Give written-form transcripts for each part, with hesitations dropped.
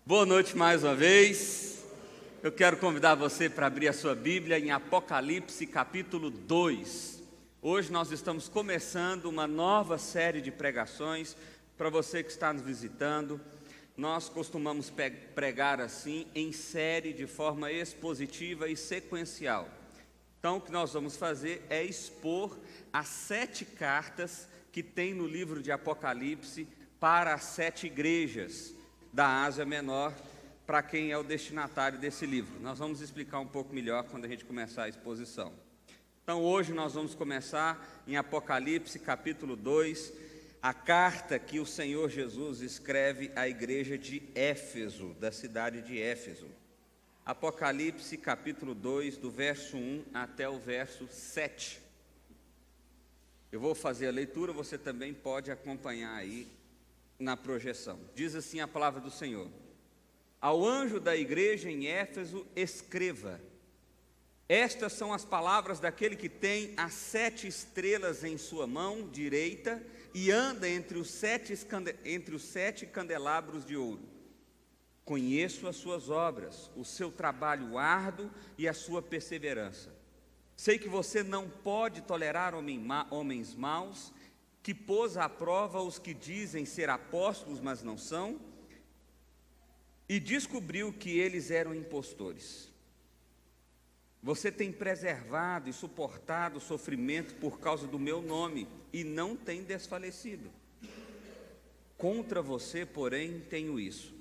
Boa noite mais uma vez. Eu quero convidar você para abrir a sua Bíblia em Apocalipse capítulo 2. Hoje nós estamos começando uma nova série de pregações para você que está nos visitando. Nós costumamos pregar assim em série de forma expositiva e sequencial. Então o que nós vamos fazer é expor as 7 cartas que tem no livro de Apocalipse para as 7 igrejas da Ásia Menor, para quem é o destinatário desse livro. Nós vamos explicar um pouco melhor quando a gente começar a exposição. Então hoje nós vamos começar em Apocalipse capítulo 2, a carta que o Senhor Jesus escreve à igreja de Éfeso, da cidade de Éfeso. Apocalipse capítulo 2, do verso 1 até o verso 7. Eu vou fazer a leitura, você também pode acompanhar aí na projeção. Diz assim a palavra do Senhor: ao anjo da igreja em Éfeso escreva: estas são as palavras daquele que tem as 7 estrelas em sua mão direita e anda entre os 7 candelabros de ouro. Conheço as suas obras, o seu trabalho árduo e a sua perseverança. Sei que você não pode tolerar homens maus, que pôs à prova os que dizem ser apóstolos, mas não são, e descobriu que eles eram impostores. Você tem preservado e suportado o sofrimento por causa do meu nome, e não tem desfalecido. Contra você, porém, tenho isso: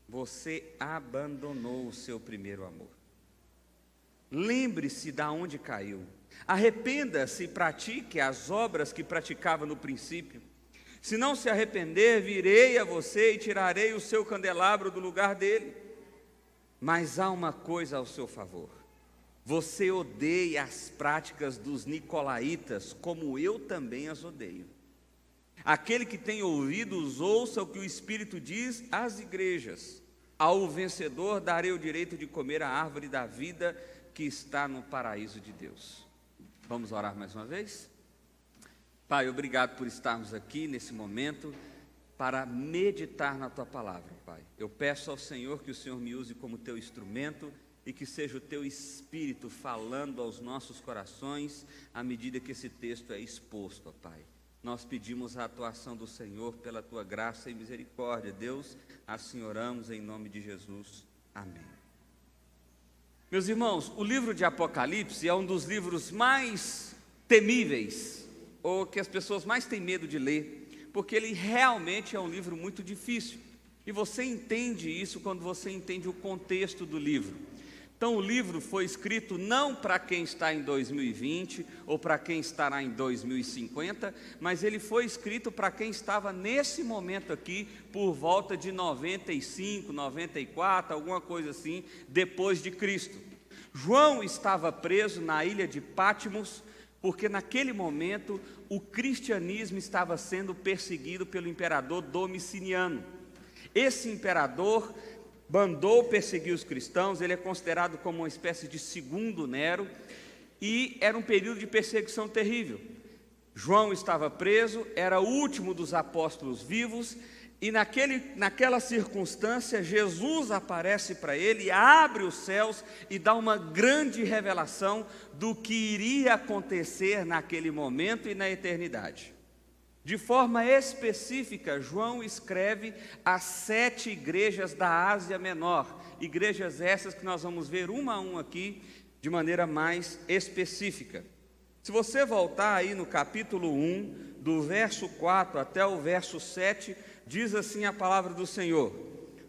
você abandonou o seu primeiro amor. Lembre-se de onde caiu. Arrependa-se e pratique as obras que praticava no princípio. Se não se arrepender, virei a você e tirarei o seu candelabro do lugar dele. Mas há uma coisa ao seu favor: você odeia as práticas dos nicolaítas, como eu também as odeio. Aquele que tem ouvidos, ouça o que o Espírito diz às igrejas. Ao vencedor darei o direito de comer a árvore da vida que está no paraíso de Deus. Vamos orar mais uma vez? Pai, obrigado por estarmos aqui nesse momento para meditar na Tua palavra, Pai. Eu peço ao Senhor que o Senhor me use como Teu instrumento e que seja o Teu Espírito falando aos nossos corações à medida que esse texto é exposto, ó Pai. Nós pedimos a atuação do Senhor pela Tua graça e misericórdia. Deus, assim oramos em nome de Jesus. Amém. Meus irmãos, o livro de Apocalipse é um dos livros mais temíveis, ou que as pessoas mais têm medo de ler, porque ele realmente é um livro muito difícil. E você entende isso quando você entende o contexto do livro. Então o livro foi escrito não para quem está em 2020 ou para quem estará em 2050, mas ele foi escrito para quem estava nesse momento aqui por volta de 95, 94, alguma coisa assim, depois de Cristo. João estava preso na ilha de Patmos, porque naquele momento o cristianismo estava sendo perseguido pelo imperador Domiciano. Esse imperador mandou perseguir os cristãos, ele é considerado como uma espécie de segundo Nero, e era um período de perseguição terrível. João estava preso, era o último dos apóstolos vivos, e naquela circunstância Jesus aparece para ele, abre os céus e dá uma grande revelação do que iria acontecer naquele momento e na eternidade. De forma específica, João escreve às 7 igrejas da Ásia Menor, igrejas essas que nós vamos ver uma a uma aqui, de maneira mais específica. Se você voltar aí no capítulo 1, do verso 4 até o verso 7, diz assim a palavra do Senhor: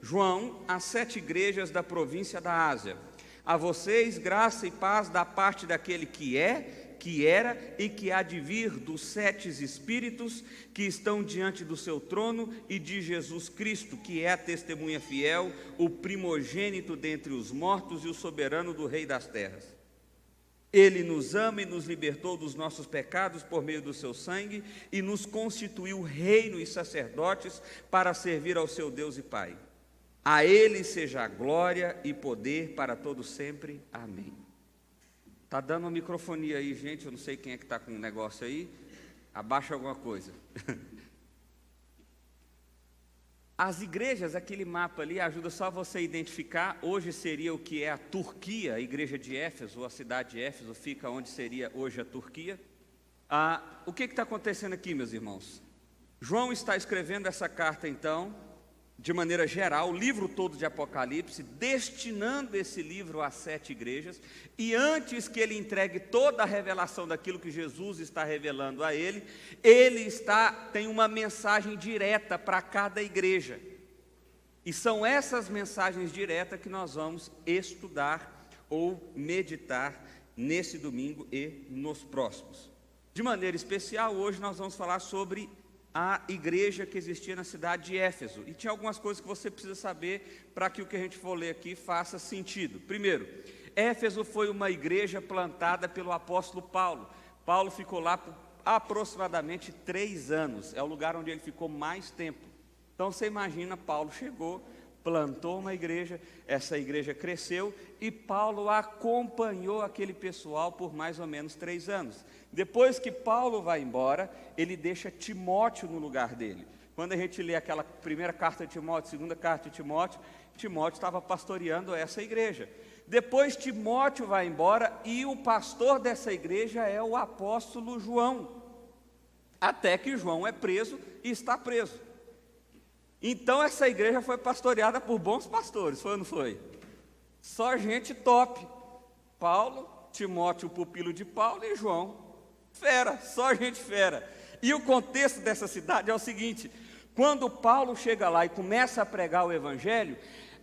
João, às 7 igrejas da província da Ásia, a vocês graça e paz da parte daquele que é, que era e que há de vir, dos 7 Espíritos que estão diante do seu trono, e de Jesus Cristo, que é a testemunha fiel, o primogênito dentre os mortos e o soberano do Rei das terras. Ele nos ama e nos libertou dos nossos pecados por meio do seu sangue e nos constituiu reino e sacerdotes para servir ao seu Deus e Pai. A Ele seja a glória e poder para todos sempre. Amém. Está dando uma microfonia aí, gente, eu não sei quem é que está com um negócio aí. Abaixa alguma coisa. As igrejas, aquele mapa ali, ajuda só você a identificar. Hoje seria o que é a Turquia, a igreja de Éfeso, a cidade de Éfeso, fica onde seria hoje a Turquia. O que está acontecendo aqui, meus irmãos? João está escrevendo essa carta, então, de maneira geral, o livro todo de Apocalipse, destinando esse livro às 7 igrejas, e antes que ele entregue toda a revelação daquilo que Jesus está revelando a ele, tem uma mensagem direta para cada igreja, e são essas mensagens diretas que nós vamos estudar ou meditar nesse domingo e nos próximos. De maneira especial, hoje nós vamos falar sobre a igreja que existia na cidade de Éfeso. E tinha algumas coisas que você precisa saber para que o que a gente for ler aqui faça sentido. Primeiro, Éfeso foi uma igreja plantada pelo apóstolo Paulo. Paulo ficou lá por aproximadamente 3 anos. É o lugar onde ele ficou mais tempo. Então você imagina, Paulo chegou, plantou uma igreja, essa igreja cresceu e Paulo acompanhou aquele pessoal por mais ou menos 3 anos. Depois que Paulo vai embora, ele deixa Timóteo no lugar dele. Quando a gente lê aquela primeira carta de Timóteo, segunda carta de Timóteo, Timóteo estava pastoreando essa igreja. Depois Timóteo vai embora e o pastor dessa igreja é o apóstolo João. Até que João é preso e está preso. Então essa igreja foi pastoreada por bons pastores, foi ou não foi? Só gente top. Paulo, Timóteo, o pupilo de Paulo, e João, fera, só gente fera. E o contexto dessa cidade é o seguinte: quando Paulo chega lá e começa a pregar o evangelho,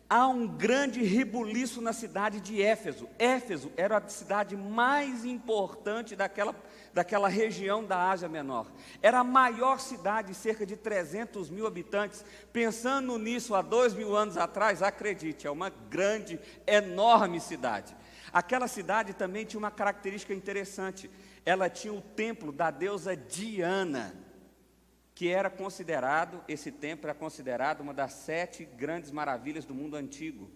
há um grande rebuliço na cidade de Éfeso. Éfeso era a cidade mais importante daquela região da Ásia Menor. Era a maior cidade, cerca de 300 mil habitantes. Pensando nisso há 2000 anos atrás, acredite, é uma grande, enorme cidade. Aquela cidade também tinha uma característica interessante. Ela tinha o templo da deusa Diana, que era considerado, esse templo era considerado uma das 7 grandes maravilhas do mundo antigo,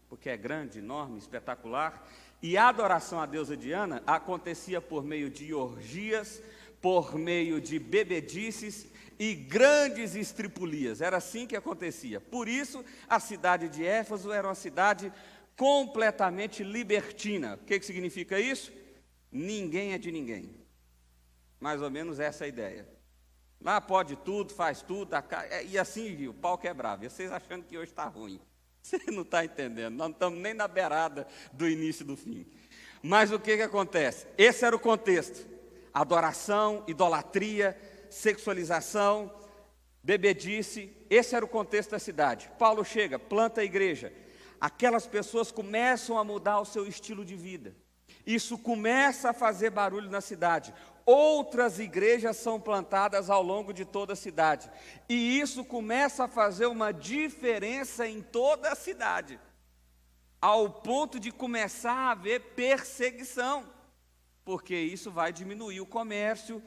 porque é grande, enorme, espetacular, e a adoração à deusa Diana acontecia por meio de orgias, por meio de bebedices e grandes estripulias, era assim que acontecia. Por isso, a cidade de Éfeso era uma cidade completamente libertina. O que significa isso? Ninguém é de ninguém, mais ou menos essa é a ideia. Lá pode tudo, faz tudo, e assim o pau quebrava. E vocês achando que hoje está ruim. Você não está entendendo, nós não estamos nem na beirada do início do fim. Mas o que acontece? Esse era o contexto: adoração, idolatria, sexualização, bebedice. Esse era o contexto da cidade. Paulo chega, planta a igreja. Aquelas pessoas começam a mudar o seu estilo de vida. Isso começa a fazer barulho na cidade. Outras igrejas são plantadas ao longo de toda a cidade. E isso começa a fazer uma diferença em toda a cidade, ao ponto de começar a haver perseguição, porque isso vai diminuir o comércio,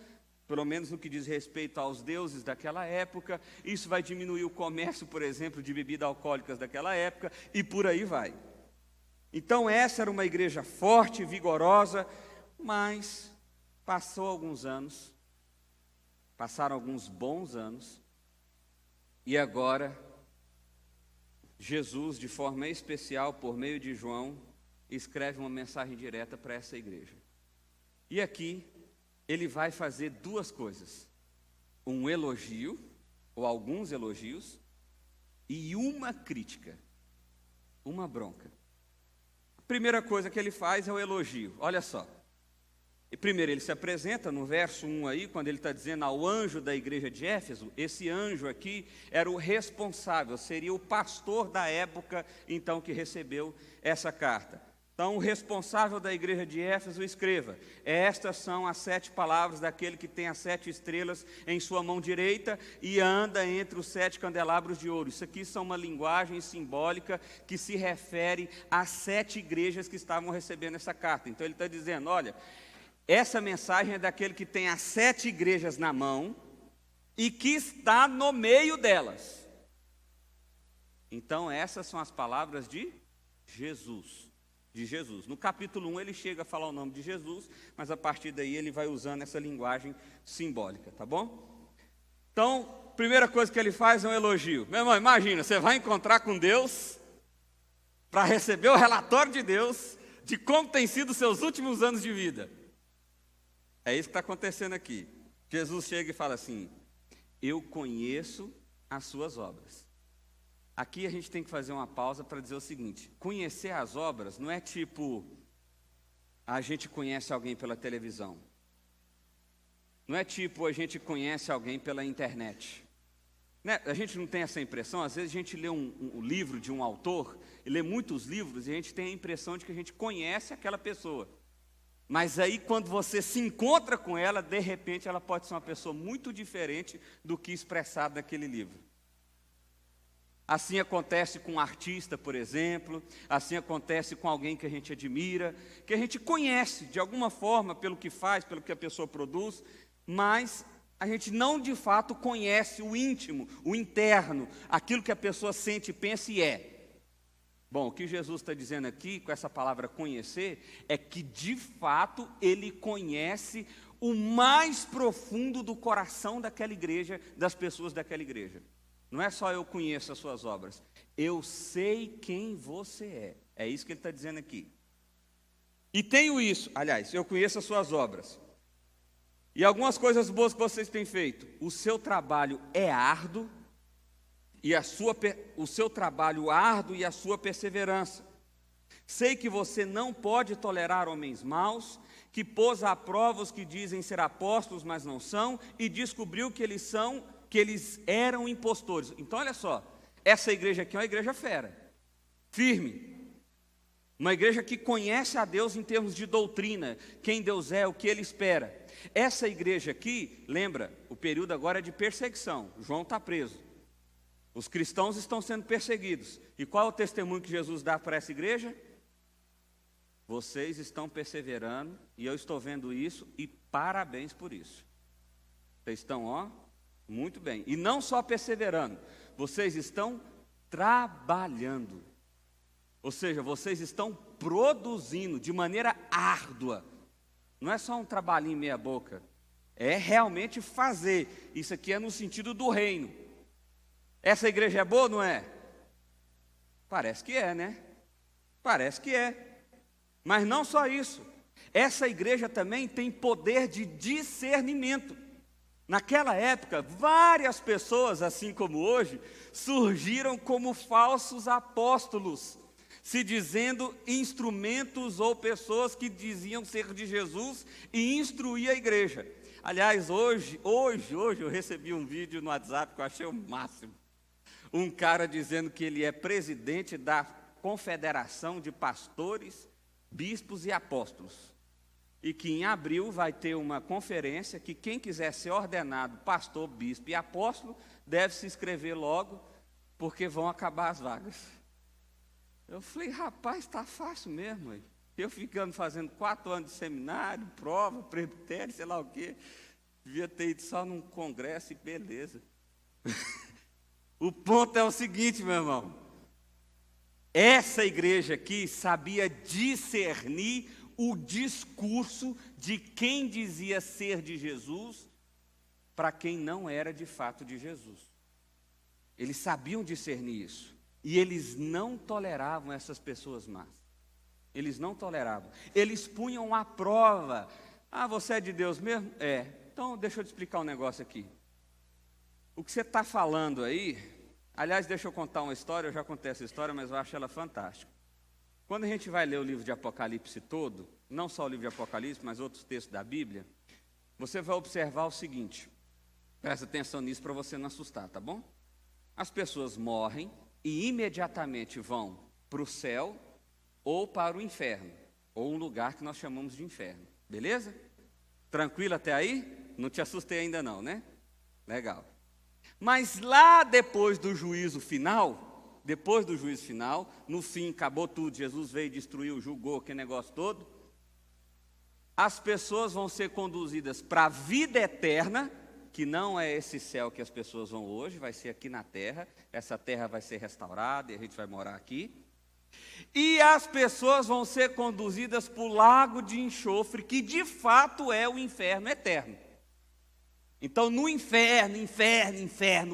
pelo menos no que diz respeito aos deuses daquela época. Isso vai diminuir o comércio, por exemplo, de bebidas alcoólicas daquela época, e por aí vai. Então essa era uma igreja forte, vigorosa, mas passaram alguns bons anos, e agora Jesus, de forma especial, por meio de João, escreve uma mensagem direta para essa igreja. E aqui ele vai fazer 2 coisas: um elogio, ou alguns elogios, e uma crítica, uma bronca. A primeira coisa que ele faz é o elogio. Olha só. E primeiro ele se apresenta no verso 1 aí, quando ele está dizendo ao anjo da igreja de Éfeso. Esse anjo aqui era o responsável, seria o pastor da época, então, que recebeu essa carta. Então, o responsável da igreja de Éfeso escreva: estas são as 7 palavras daquele que tem as 7 estrelas em sua mão direita e anda entre os 7 candelabros de ouro. Isso aqui são uma linguagem simbólica que se refere às 7 igrejas que estavam recebendo essa carta. Então ele está dizendo: olha, essa mensagem é daquele que tem as 7 igrejas na mão e que está no meio delas. Então essas são as palavras de Jesus. No capítulo 1 ele chega a falar o nome de Jesus, mas a partir daí ele vai usando essa linguagem simbólica, tá bom? Então, primeira coisa que ele faz é um elogio. Meu irmão, imagina, você vai encontrar com Deus para receber o relatório de Deus de como tem sido os seus últimos anos de vida. É isso que está acontecendo aqui. Jesus chega e fala assim: eu conheço as suas obras. Aqui a gente tem que fazer uma pausa para dizer o seguinte: conhecer as obras não é tipo a gente conhece alguém pela televisão. Não é tipo a gente conhece alguém pela internet. Né? A gente não tem essa impressão. Às vezes a gente lê um livro de um autor, e lê muitos livros, e a gente tem a impressão de que a gente conhece aquela pessoa. Mas aí quando você se encontra com ela, de repente ela pode ser uma pessoa muito diferente do que expressado naquele livro. Assim acontece com um artista, por exemplo, assim acontece com alguém que a gente admira, que a gente conhece de alguma forma pelo que faz, pelo que a pessoa produz, mas a gente não de fato conhece o íntimo, o interno, aquilo que a pessoa sente, pensa e é. Bom, o que Jesus está dizendo aqui, com essa palavra conhecer, é que de fato ele conhece o mais profundo do coração daquela igreja, das pessoas daquela igreja. Não é só eu conheço as suas obras, eu sei quem você é. É isso que ele está dizendo aqui. E tenho isso, aliás, eu conheço as suas obras. E algumas coisas boas que vocês têm feito. O seu trabalho é árduo, e o seu trabalho árduo e a sua perseverança. Sei que você não pode tolerar homens maus, que pôs à prova os que dizem ser apóstolos, mas não são, e descobriu que eles eram impostores. Então, olha só, essa igreja aqui é uma igreja fera, firme, uma igreja que conhece a Deus em termos de doutrina, quem Deus é, o que Ele espera. Essa igreja aqui, lembra, o período agora é de perseguição, João está preso, os cristãos estão sendo perseguidos, e qual é o testemunho que Jesus dá para essa igreja? Vocês estão perseverando, e eu estou vendo isso, e parabéns por isso. Vocês estão, muito bem. E não só perseverando, vocês estão trabalhando. Ou seja, vocês estão produzindo de maneira árdua. Não é só um trabalhinho meia boca. É realmente fazer. Isso aqui é no sentido do reino. Essa igreja é boa, não é? Parece que é, né? Parece que é. Mas não só isso. Essa igreja também tem poder de discernimento. Naquela época, várias pessoas, assim como hoje, surgiram como falsos apóstolos, se dizendo instrumentos ou pessoas que diziam ser de Jesus e instruir a igreja. Aliás, hoje eu recebi um vídeo no WhatsApp que eu achei o máximo. Um cara dizendo que ele é presidente da Confederação de Pastores, Bispos e Apóstolos. E que em abril vai ter uma conferência que quem quiser ser ordenado pastor, bispo e apóstolo deve se inscrever logo, porque vão acabar as vagas. Eu falei, rapaz, está fácil mesmo. Eu ficando fazendo 4 anos de seminário, prova, presbitério, sei lá o quê. Devia ter ido só num congresso e beleza. O ponto é o seguinte, meu irmão. Essa igreja aqui sabia discernir o discurso de quem dizia ser de Jesus para quem não era de fato de Jesus. Eles sabiam discernir isso. E eles não toleravam essas pessoas más. Eles não toleravam. Eles punham à prova. Ah, você é de Deus mesmo? É. Então, deixa eu te explicar um negócio aqui. O que você está falando aí, aliás, deixa eu contar uma história, eu já contei essa história, mas eu acho ela fantástica. Quando a gente vai ler o livro de Apocalipse todo, não só o livro de Apocalipse, mas outros textos da Bíblia, você vai observar o seguinte, presta atenção nisso para você não assustar, tá bom? As pessoas morrem e imediatamente vão para o céu ou para o inferno, ou um lugar que nós chamamos de inferno, beleza? Tranquilo até aí? Não te assustei ainda não, né? Legal. Mas lá depois do juízo final, no fim, acabou tudo, Jesus veio, destruiu, julgou, aquele negócio todo, as pessoas vão ser conduzidas para a vida eterna, que não é esse céu que as pessoas vão hoje, vai ser aqui na terra, essa terra vai ser restaurada e a gente vai morar aqui, e as pessoas vão ser conduzidas para o lago de enxofre, que de fato é o inferno eterno. Então, no inferno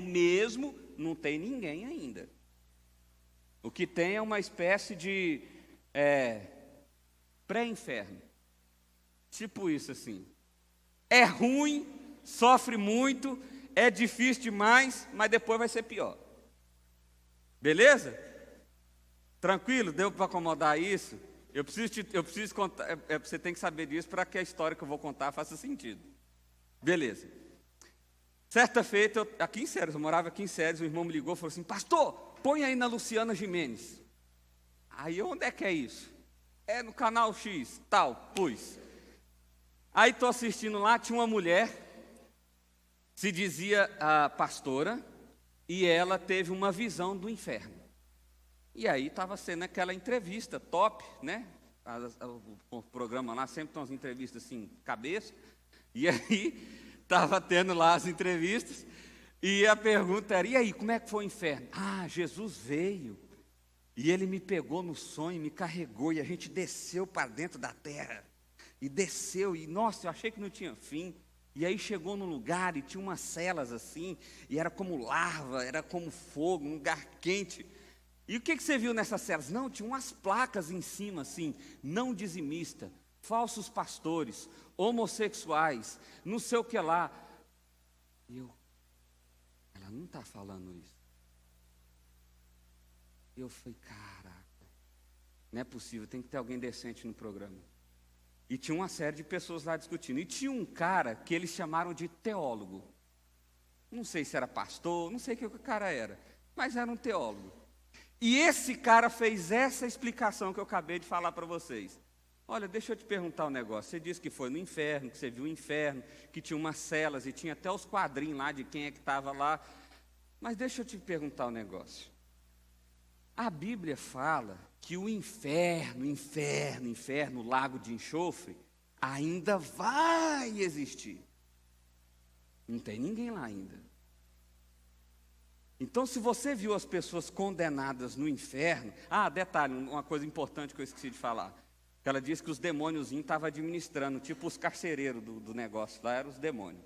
mesmo, não tem ninguém ainda. O que tem é uma espécie de pré-inferno. Tipo isso assim. É ruim, sofre muito, é difícil demais, mas depois vai ser pior. Beleza? Tranquilo? Deu para acomodar isso? Eu preciso contar, você tem que saber disso para que a história que eu vou contar faça sentido. Beleza. Certa feita, aqui em Séries, eu morava aqui em Séries, o irmão me ligou e falou assim: pastor, põe aí na Luciana Gimenez. Aí, onde é que é isso? É no canal X, tal, pus. Aí estou assistindo lá, tinha uma mulher, se dizia a pastora, e ela teve uma visão do inferno. E aí estava sendo aquela entrevista top, né? O programa lá sempre tem umas entrevistas assim, cabeça. E aí estava tendo lá as entrevistas, e a pergunta era: e aí, como é que foi o inferno? Ah, Jesus veio, e ele me pegou no sonho, me carregou, e a gente desceu para dentro da terra. E desceu, e nossa, eu achei que não tinha fim. E aí chegou num lugar e tinha umas celas assim, e era como larva, era como fogo, um lugar quente. E o que você viu nessas celas? Não, tinha umas placas em cima assim: não dizimista, falsos pastores, homossexuais, não sei o que lá. E ela não está falando isso. Eu falei: caraca, não é possível, tem que ter alguém decente no programa. E tinha uma série de pessoas lá discutindo. E tinha um cara que eles chamaram de teólogo. Não sei se era pastor, não sei o que o cara era, mas era um teólogo. E esse cara fez essa explicação que eu acabei de falar para vocês. Olha, deixa eu te perguntar um negócio. Você disse que foi no inferno, que você viu o inferno, que tinha umas celas e tinha até os quadrinhos lá de quem é que estava lá. Mas deixa eu te perguntar um negócio. A Bíblia fala que o inferno, o lago de enxofre, ainda vai existir. Não tem ninguém lá ainda. Então, se você viu as pessoas condenadas no inferno... Ah, detalhe, uma coisa importante que eu esqueci de falar. Ela disse que os demônios estavam administrando, tipo os carcereiros do negócio, lá eram os demônios.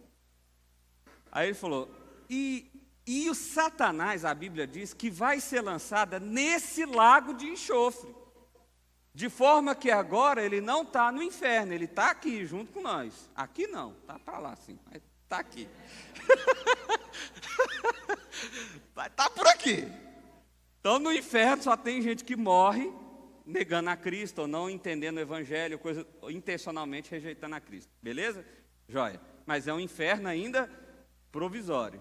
Aí ele falou: e o Satanás, a Bíblia diz, que vai ser lançada nesse lago de enxofre. De forma que agora ele não está no inferno, ele está aqui junto com nós. Aqui não, está para lá sim, mas está aqui. Vai estar por aqui. Então no inferno só tem gente que morre negando a Cristo, ou não entendendo o Evangelho, intencionalmente rejeitando a Cristo. Beleza? Joia. Mas é um inferno ainda provisório.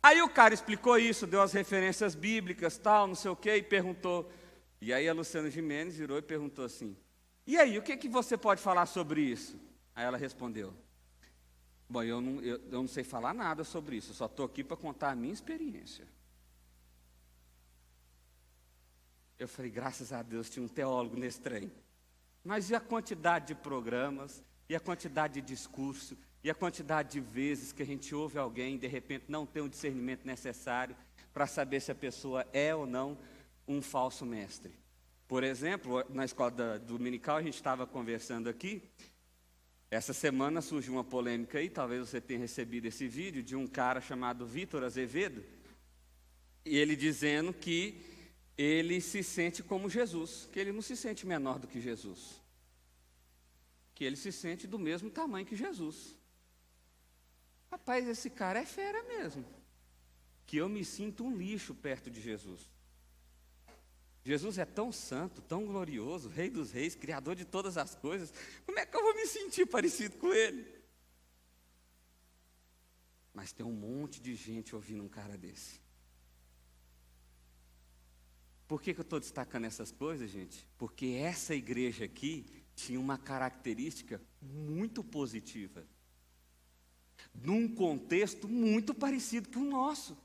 Aí o cara explicou isso, deu as referências bíblicas, tal, não sei o quê, e perguntou. E aí a Luciana Gimenez virou e perguntou assim: e aí, o que você pode falar sobre isso? Aí ela respondeu: bom, eu não sei falar nada sobre isso, eu só estou aqui para contar a minha experiência. Eu falei: graças a Deus tinha um teólogo nesse trem. Mas e a quantidade de programas, e a quantidade de discurso, e a quantidade de vezes que a gente ouve alguém e de repente não tem o discernimento necessário para saber se a pessoa é ou não um falso mestre. Por exemplo, na escola dominical a gente estava conversando aqui. Essa semana surgiu uma polêmica aí, talvez você tenha recebido esse vídeo, de um cara chamado Vitor Azevedo, e ele dizendo que ele se sente como Jesus, que ele não se sente menor do que Jesus, que ele se sente do mesmo tamanho que Jesus. Rapaz, esse cara é fera mesmo, que eu me sinto um lixo perto de Jesus. Jesus é tão santo, tão glorioso, Rei dos reis, Criador de todas as coisas. Como é que eu vou me sentir parecido com ele? Mas tem um monte de gente ouvindo um cara desse. Por que eu estou destacando essas coisas, gente? Porque essa igreja aqui tinha uma característica muito positiva, num contexto muito parecido com o nosso.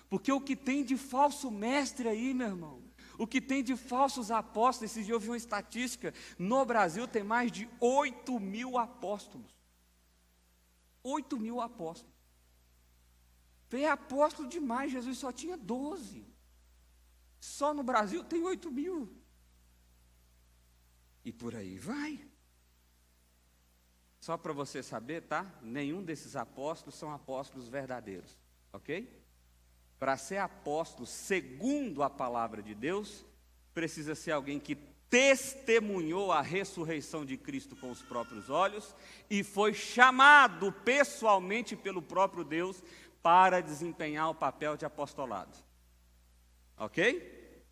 Porque o que tem de falso mestre aí, meu irmão, o que tem de falsos apóstolos, esses dias eu vi uma estatística, no Brasil tem mais de 8.000 apóstolos. 8.000 apóstolos. É apóstolo demais, Jesus só tinha 12. Só no Brasil tem 8.000. E por aí vai. Só para você saber, tá? Nenhum desses apóstolos são apóstolos verdadeiros, ok? Para ser apóstolo segundo a palavra de Deus, precisa ser alguém que testemunhou a ressurreição de Cristo com os próprios olhos e foi chamado pessoalmente pelo próprio Deus para desempenhar o papel de apostolado. Ok?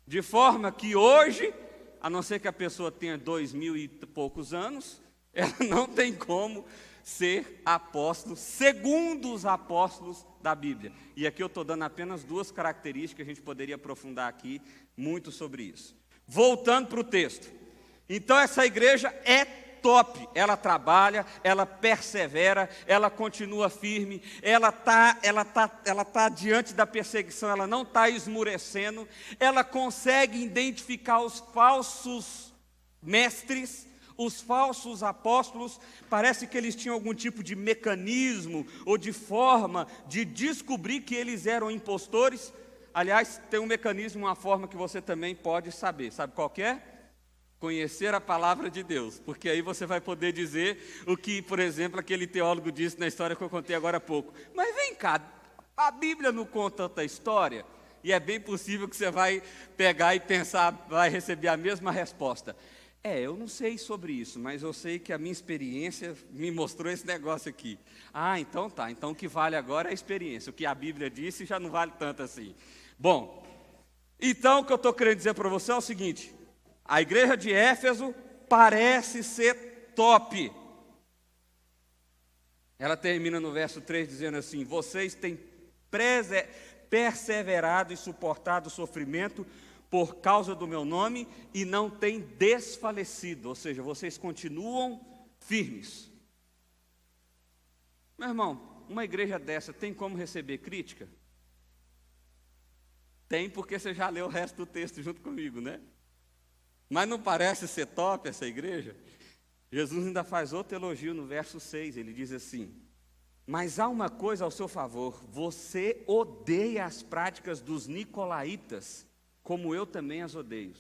De forma que hoje, a não ser que a pessoa tenha 2000 e poucos anos, ela não tem como ser apóstolo segundo os apóstolos da Bíblia. E aqui eu estou dando apenas duas características, a gente poderia aprofundar aqui muito sobre isso. Voltando para o texto. Então essa igreja é top, ela trabalha, ela persevera, ela continua firme, ela tá diante da perseguição, ela não está esmurecendo, ela consegue identificar os falsos mestres, os falsos apóstolos. Parece que eles tinham algum tipo de mecanismo ou de forma de descobrir que eles eram impostores. Aliás, tem um mecanismo, uma forma que você também pode saber. Sabe qual que é? Conhecer a palavra de Deus. Porque aí você vai poder dizer o que, por exemplo, aquele teólogo disse na história que eu contei agora há pouco. Mas vem cá, a Bíblia não conta tanta história? E é bem possível que você vai pegar e pensar, vai receber a mesma resposta. Eu não sei sobre isso, mas eu sei que a minha experiência me mostrou esse negócio aqui. Então tá. Então o que vale agora é a experiência. O que a Bíblia disse já não vale tanto assim. Bom, então o que eu estou querendo dizer para você é o seguinte: a igreja de Éfeso parece ser top. Ela termina no verso 3 dizendo assim: vocês têm perseverado e suportado o sofrimento por causa do meu nome e não têm desfalecido, ou seja, vocês continuam firmes. Meu irmão, uma igreja dessa tem como receber crítica? Tem, porque você já leu o resto do texto junto comigo, né? Mas não parece ser top essa igreja? Jesus ainda faz outro elogio no verso 6, ele diz assim: mas há uma coisa ao seu favor, você odeia as práticas dos nicolaítas, como eu também as odeio.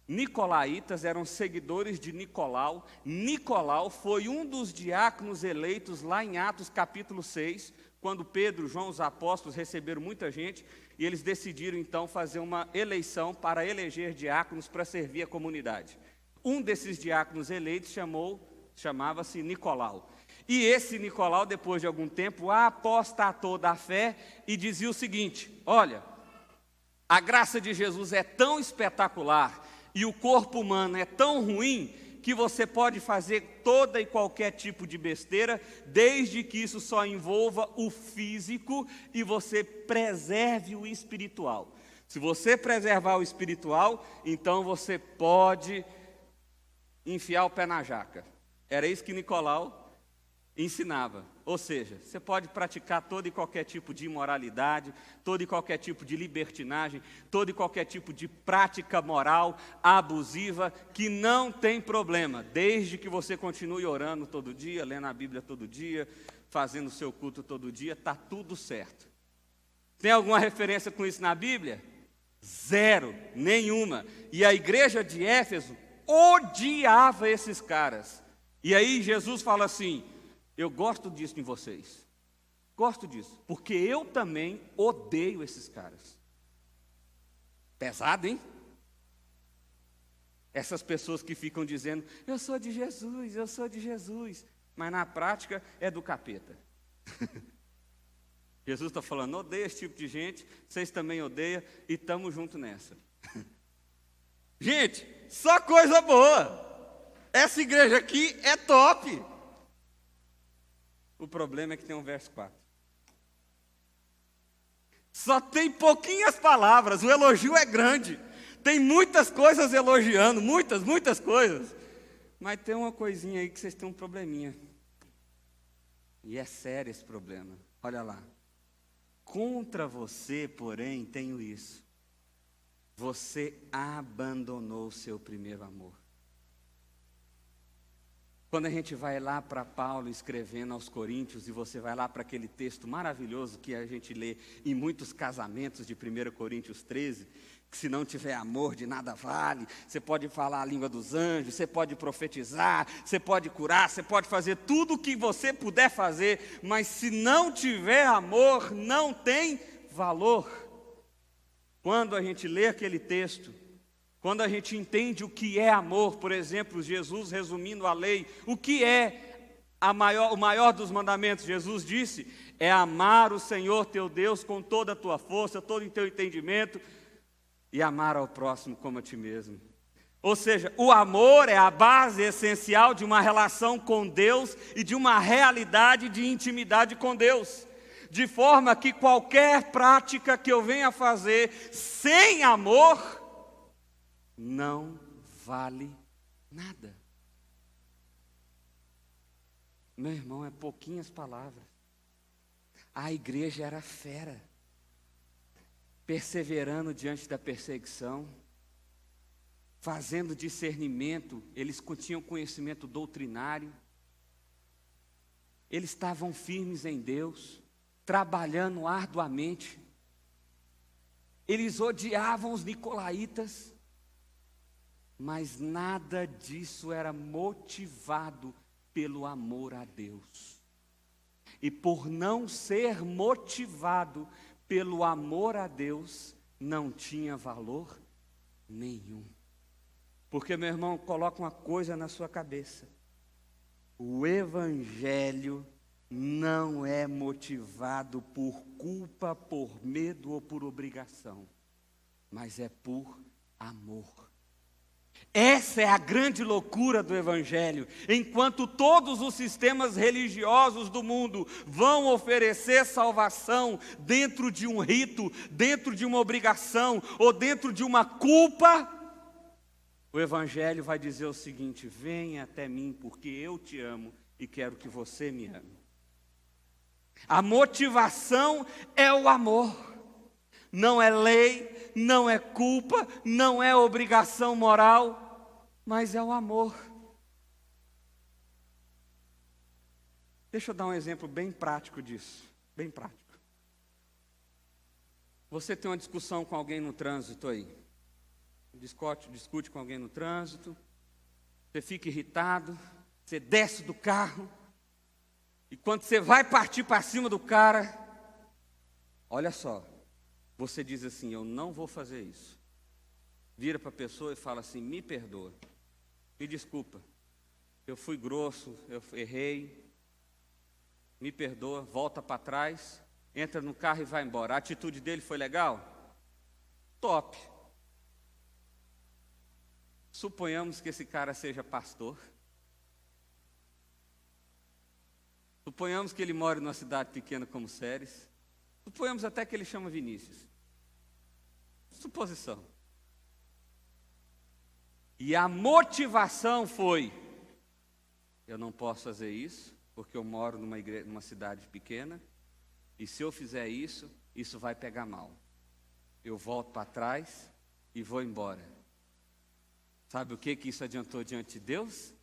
Nicolaítas eram seguidores de Nicolau. Nicolau foi um dos diáconos eleitos lá em Atos capítulo 6, quando Pedro, João, os apóstolos receberam muita gente, e eles decidiram então fazer uma eleição para eleger diáconos para servir a comunidade. Um desses diáconos eleitos chamava-se Nicolau. E esse Nicolau, depois de algum tempo, apostatou da fé e dizia o seguinte: olha, a graça de Jesus é tão espetacular e o corpo humano é tão ruim que você pode fazer toda e qualquer tipo de besteira, desde que isso só envolva o físico e você preserve o espiritual. Se você preservar o espiritual, então você pode enfiar o pé na jaca. Era isso que Nicolau ensinava. Ou seja, você pode praticar todo e qualquer tipo de imoralidade, todo e qualquer tipo de libertinagem, todo e qualquer tipo de prática moral abusiva, que não tem problema, desde que você continue orando todo dia, lendo a Bíblia todo dia, fazendo o seu culto todo dia, está tudo certo. Tem alguma referência com isso na Bíblia? Zero, nenhuma. E a igreja de Éfeso odiava esses caras. E aí Jesus fala assim: eu gosto disso em vocês. Gosto disso, porque eu também odeio esses caras. Pesado, hein? Essas pessoas que ficam dizendo: eu sou de Jesus, eu sou de Jesus, mas na prática é do capeta. Jesus está falando: odeia esse tipo de gente, vocês também odeiam e estamos juntos nessa. Gente, só coisa boa. Essa igreja aqui é top. O problema é que tem um verso 4. Só tem pouquinhas palavras, o elogio é grande. Tem muitas coisas elogiando, muitas coisas. Mas tem uma coisinha aí que vocês têm um probleminha. E é sério esse problema. Olha lá. Contra você, porém, tenho isso. Você abandonou o seu primeiro amor. Quando a gente vai lá para Paulo escrevendo aos Coríntios, e você vai lá para aquele texto maravilhoso que a gente lê em muitos casamentos de 1 Coríntios 13, Se não tiver amor, de nada vale. Você pode falar a língua dos anjos, você pode profetizar, você pode curar, você pode fazer tudo o que você puder fazer, mas se não tiver amor, não tem valor. Quando a gente lê aquele texto, quando a gente entende o que é amor, por exemplo, Jesus resumindo a lei, o que é o maior dos mandamentos? Jesus disse, é amar o Senhor teu Deus com toda a tua força, todo o teu entendimento, e amar ao próximo como a ti mesmo. Ou seja, o amor é a base essencial de uma relação com Deus e de uma realidade de intimidade com Deus. De forma que qualquer prática que eu venha fazer sem amor, não vale nada. Meu irmão, é pouquinhas palavras. A igreja era fera, perseverando diante da perseguição, fazendo discernimento. Eles tinham conhecimento doutrinário, eles estavam firmes em Deus, trabalhando arduamente. Eles odiavam os nicolaítas, mas nada disso era motivado pelo amor a Deus. E por não ser motivado pelo amor a Deus, não tinha valor nenhum. Porque, meu irmão, coloca uma coisa na sua cabeça: o Evangelho não é motivado por culpa, por medo ou por obrigação, mas é por amor. Essa é a grande loucura do Evangelho. Enquanto todos os sistemas religiosos do mundo vão oferecer salvação dentro de um rito, dentro de uma obrigação ou dentro de uma culpa, o Evangelho vai dizer o seguinte: venha até mim porque eu te amo e quero que você me ame. A motivação é o amor. Não é lei, não é culpa, não é obrigação moral, mas é o amor. Deixa eu dar um exemplo bem prático disso, bem prático. Você tem uma discussão com alguém no trânsito aí, discute com alguém no trânsito, você fica irritado, você desce do carro, e quando você vai partir para cima do cara, olha só, você diz assim: eu não vou fazer isso. Vira para a pessoa e fala assim: me perdoa, me desculpa, eu fui grosso, eu errei, me perdoa, volta para trás, entra no carro e vai embora. A atitude dele foi legal? Top. Suponhamos que esse cara seja pastor. Suponhamos que ele mora numa cidade pequena como Séries. Suponhamos até que ele chama Vinícius. Suposição. E a motivação foi: eu não posso fazer isso, porque eu moro numa cidade pequena, e se eu fizer isso, isso vai pegar mal. Eu volto para trás e vou embora. Sabe o que isso adiantou diante de Deus?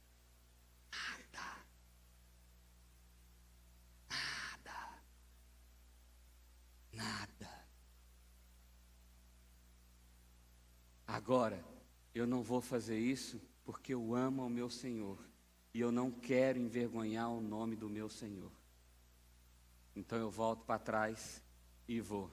Nada. Agora, eu não vou fazer isso porque eu amo ao meu Senhor e eu não quero envergonhar o nome do meu Senhor. Então eu volto para trás e vou.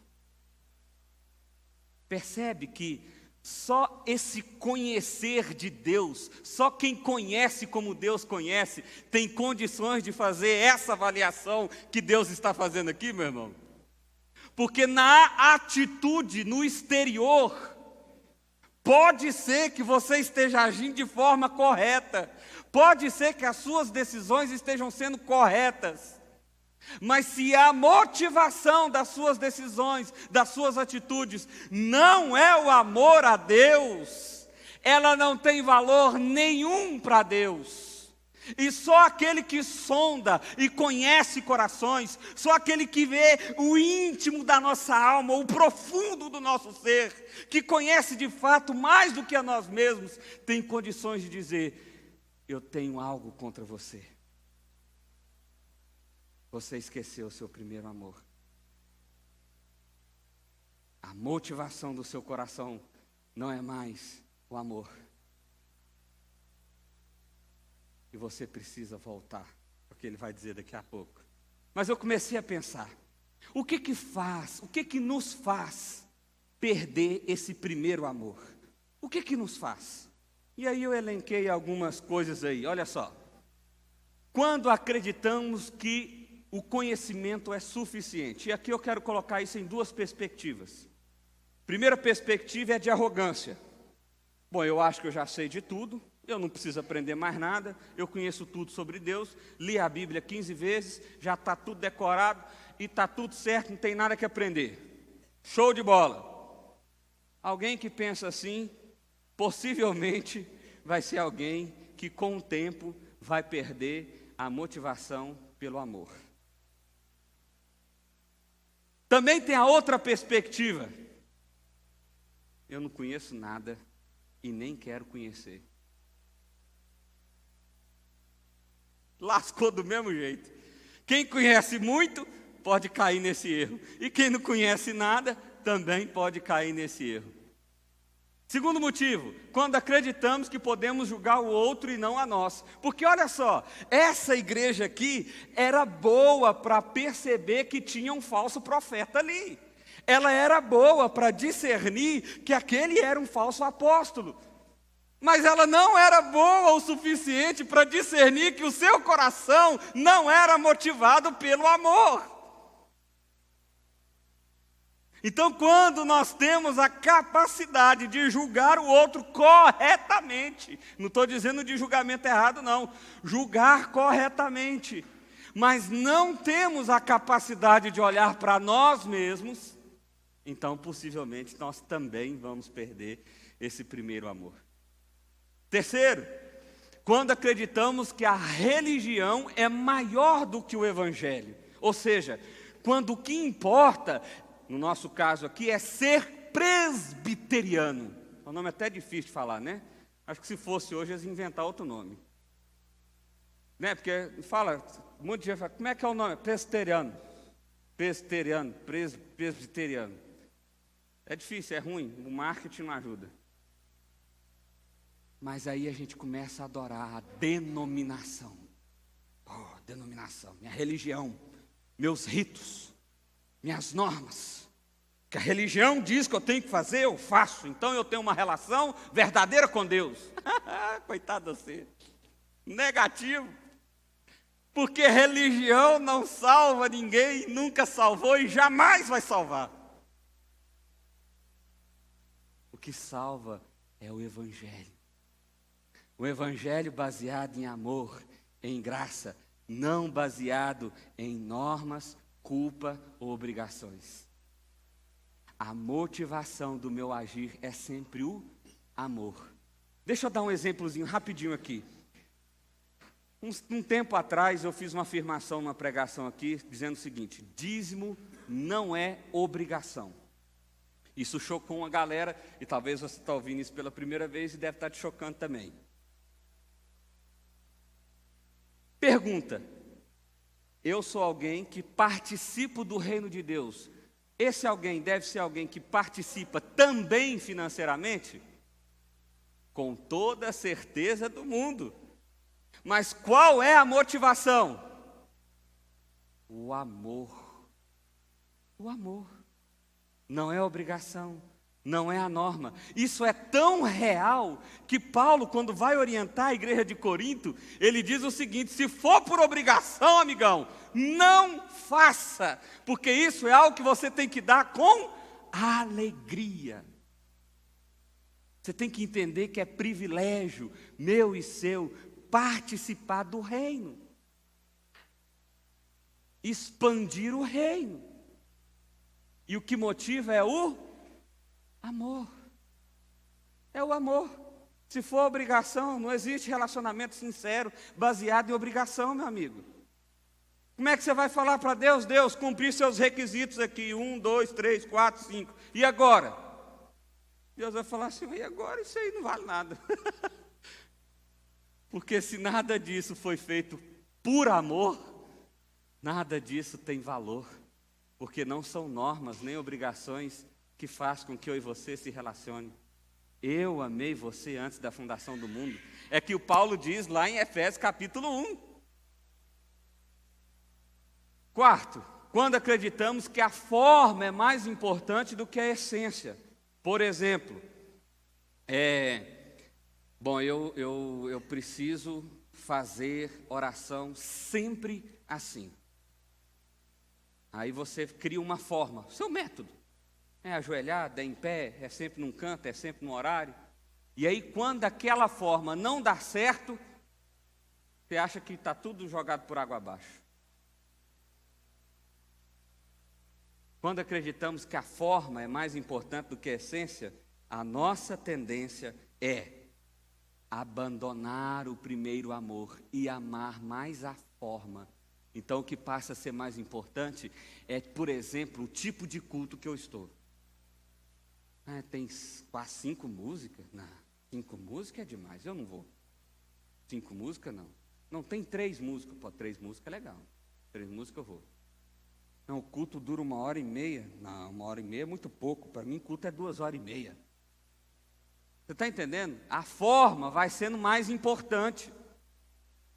Percebe que só esse conhecer de Deus, só quem conhece como Deus conhece, tem condições de fazer essa avaliação que Deus está fazendo aqui, meu irmão? Porque na atitude, no exterior, pode ser que você esteja agindo de forma correta, pode ser que as suas decisões estejam sendo corretas, mas se a motivação das suas decisões, das suas atitudes, não é o amor a Deus, ela não tem valor nenhum para Deus. E só aquele que sonda e conhece corações, só aquele que vê o íntimo da nossa alma, o profundo do nosso ser, que conhece de fato mais do que a nós mesmos, tem condições de dizer: eu tenho algo contra você. Você esqueceu o seu primeiro amor. A motivação do seu coração não é mais o amor. E você precisa voltar, porque ele vai dizer daqui a pouco. Mas eu comecei a pensar, o que nos faz perder esse primeiro amor? O que nos faz? E aí eu elenquei algumas coisas aí, olha só. Quando acreditamos que o conhecimento é suficiente, e aqui eu quero colocar isso em duas perspectivas. Primeira perspectiva é de arrogância. Bom, eu acho que eu já sei de tudo, eu não preciso aprender mais nada, eu conheço tudo sobre Deus, li a Bíblia 15 vezes, já está tudo decorado e está tudo certo, não tem nada que aprender. Show de bola! Alguém que pensa assim, possivelmente vai ser alguém que com o tempo vai perder a motivação pelo amor. Também tem a outra perspectiva. Eu não conheço nada e nem quero conhecer. Lascou do mesmo jeito. Quem conhece muito pode cair nesse erro. E quem não conhece nada também pode cair nesse erro. Segundo motivo, quando acreditamos que podemos julgar o outro e não a nós. Porque olha só, essa igreja aqui era boa para perceber que tinha um falso profeta ali. Ela era boa para discernir que aquele era um falso apóstolo. Mas ela não era boa o suficiente para discernir que o seu coração não era motivado pelo amor. Então, quando nós temos a capacidade de julgar o outro corretamente, não estou dizendo de julgamento errado, não, julgar corretamente, mas não temos a capacidade de olhar para nós mesmos, então, possivelmente, nós também vamos perder esse primeiro amor. Terceiro, quando acreditamos que a religião é maior do que o evangelho, ou seja, quando o que importa, no nosso caso aqui, é ser presbiteriano. O nome é até difícil de falar, né? Acho que se fosse hoje, eles iam inventar outro nome. Né? Porque fala, um monte de gente fala, como é que é o nome? Presbiteriano. Presbiteriano. É difícil, é ruim, o marketing não ajuda. Mas aí a gente começa a adorar a denominação. Denominação, minha religião, meus ritos, minhas normas. Que a religião diz que eu tenho que fazer, eu faço. Então eu tenho uma relação verdadeira com Deus. Coitado de você. Negativo. Porque religião não salva ninguém, nunca salvou e jamais vai salvar. O que salva é o evangelho. O evangelho baseado em amor, em graça, não baseado em normas, culpa ou obrigações. A motivação do meu agir é sempre o amor. Deixa eu dar um exemplozinho rapidinho aqui. Um tempo atrás eu fiz uma afirmação numa pregação aqui, dizendo o seguinte: dízimo não é obrigação. Isso chocou uma galera, e talvez você está ouvindo isso pela primeira vez e deve estar te chocando também. Pergunta: eu sou alguém que participo do reino de Deus. Esse alguém deve ser alguém que participa também financeiramente? Com toda a certeza do mundo. Mas qual é a motivação? O amor. O amor. Não é obrigação, não é a norma. Isso é tão real que Paulo, quando vai orientar a igreja de Corinto, ele diz o seguinte: se for por obrigação, amigão, não faça, porque isso é algo que você tem que dar com alegria. Você tem que entender que é privilégio meu e seu participar do reino, expandir o reino. E o que motiva é o amor. É o amor. Se for obrigação, não existe relacionamento sincero baseado em obrigação, meu amigo. Como é que você vai falar para Deus: Deus, cumprir seus requisitos aqui, 1, 2, 3, 4, 5, e agora? Deus vai falar assim: e agora? Isso aí não vale nada. Porque se nada disso foi feito por amor, nada disso tem valor. Porque não são normas nem obrigações que faz com que eu e você se relacione. Eu amei você antes da fundação do mundo. É que o Paulo diz lá em Efésios capítulo 1. Quarto, quando acreditamos que a forma é mais importante do que a essência. Por exemplo, eu preciso fazer oração sempre assim. Aí você cria uma forma, seu método. É ajoelhado, é em pé, é sempre num canto, é sempre no horário. E aí quando aquela forma não dá certo, você acha que está tudo jogado por água abaixo. Quando acreditamos que a forma é mais importante do que a essência, a nossa tendência é abandonar o primeiro amor e amar mais a forma. Então o que passa a ser mais importante é, por exemplo, o tipo de culto que eu estou. Tem quase 5 músicas? Não, 5 músicas é demais, eu não vou. 5 músicas não. Não, tem 3 músicas, 3 músicas é legal. 3 músicas eu vou. Não, o culto dura 1h30. Não, 1h30 é muito pouco. Para mim, culto é 2h30. Você está entendendo? A forma vai sendo mais importante.